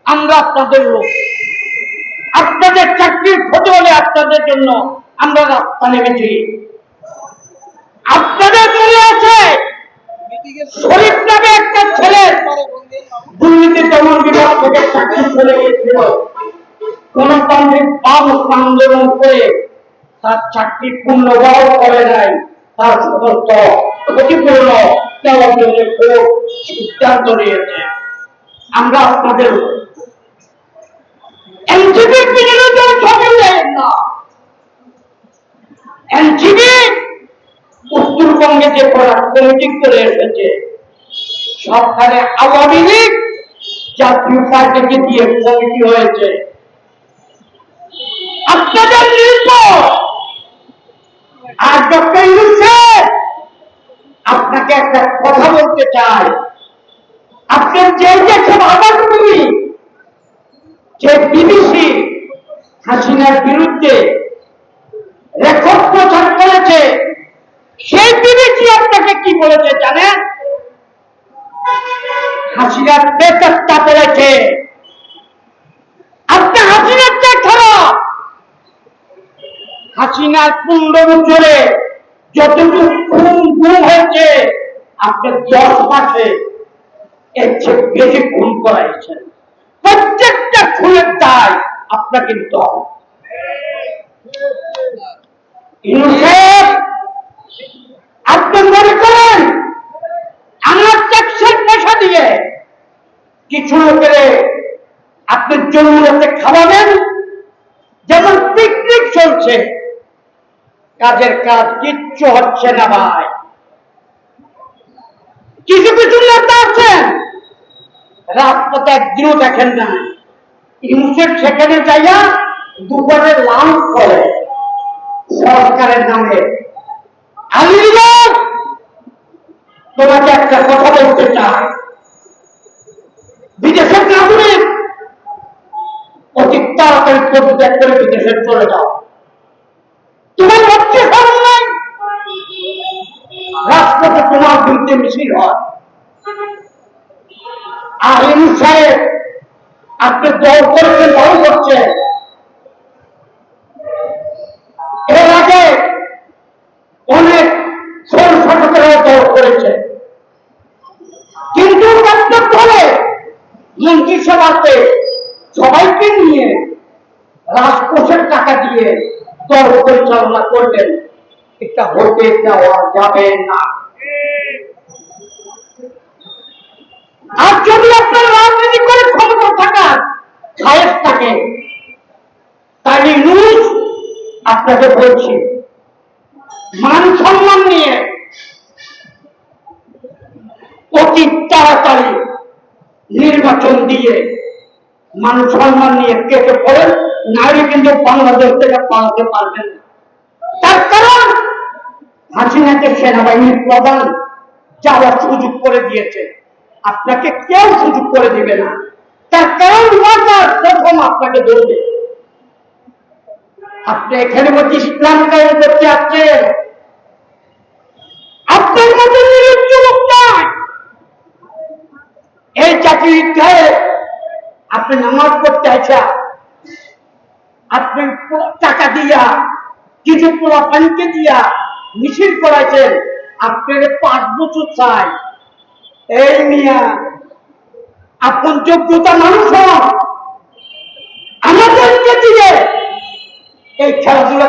আমরা আপনাদের লোক, আপনাদের চাকরির ক্ষতি হলে আপনাদের জন্য আমরা রাস্তা নেমেছি। আপনাদের মনে আছে শরীফ নামে একটা ছেলে দুর্নীতি দমন বিভাগ থেকে চাকরি চলে গিয়েছিল, গণতান্ত্রিক আন্দোলন করে তার চাকরি পুনর্বহাল করে নাই, তার সমস্ত ক্ষতিপূর্ণ দেওয়ার জন্য সিদ্ধান্ত নিয়েছে। আমরা আপনাদের এনসিপির পিছনে কেউ ছবি দেন না। এনসিপি উত্তরবঙ্গে যে কমিটি করে এসেছে, সরকারে আওয়ামী লীগ জাতীয় পার্টিকে দিয়ে কমিটি হয়েছে। আপনাদের নির্ভর আর ডক্টর ইউনূস আপনাকে একটা কথা বলতে চাই। আপনার যে সভাপতি যে বিবিসি হাসিনার বিরুদ্ধে রেকর্ড প্রচার করেছে, সেই বিবিসি আপনাকে কি বলেছে জানেন? হাসিনার বেতনটা বলেছে আপনি হাসিনার চেয়ে খারাপ। হাসিনার 15 বছরে যতটুকু খুন গুম হয়েছে আপনি 10 মাসে এর চেয়ে বেশি খুন করাইছেন। প্রত্যেকটা খুনের দায় আপনাকে নিতে হবে। আপনি মনে করেন আমার ট্যাক্সের পয়সা দিয়ে কিছু লোকের আপনি জরুরতে খাওয়াবেন, যেমন পিকনিক চলছে, কাজের কাজ কিচ্ছু হচ্ছে না ভাই। কিছু কিছু নেতা আছেন রাজপথে একদিনও দেখেন না, ইউনুসের সেখানে যাইয়া দুপুরে লাঞ্চ করে সরকারের নামে। আলিগড় তোমাকে একটা কথা বলতে চাই, বিদেশের নাগরিক অতি তাড়াতাড়ি পদত্যাগ করে বিদেশে চলে যাও। তোমার লক্ষ্যে ভালো নাই, রাজপথে তোমার বিরুদ্ধে মিছিল হয়। আর ইউনূস সাহেব আপনি দল করেছেন, ভালো করছেন। এর আগে অনেক ছোট শাসকেরাও দল করেছে, কিন্তু আপনার দলে মন্ত্রিসভাতে সবাইকে নিয়ে রাজকোষের টাকা দিয়ে দল পরিচালনা করলেন। এটা হতে দেওয়া যাবে না। আর যদি আপনার রাজনীতি করে ক্ষমতা থাকার খায়েশ থাকে, তাহলে ইউনূস আপনাকে বলছি, মান সম্মান নিয়ে অতি তাড়াতাড়ি নির্বাচন দিয়ে মান সম্মান নিয়ে কেটে পড়েন, নারী কিন্তু বাংলাদেশ থেকে পালাতে পারবেন না। তার কারণ হাসিনাকে সেনাবাহিনীর প্রধান যাওয়ার সুযোগ করে দিয়েছে, আপনাকে কেউ সুযোগ করে দিবে না। তার কারণ প্রথম আপনাকে ধরবে। আপনি এখানে মধ্যে ইসলাম কায়েম করতে আসছেন, আপনার মধ্যে নিরুদ্যোগ নাই। এই চাকরির গায়ে আপনি নামাজ পড়তে আসা, আপনি টাকা দিয়া কিছু পোলা পানিকে দিয়া মিছিল করাইছেন, আপনার 5 বছর চাই। এই মিয়া আপন যোগ্যতা মানুষ আমাদেরকে দিয়ে এই খেলাধুলা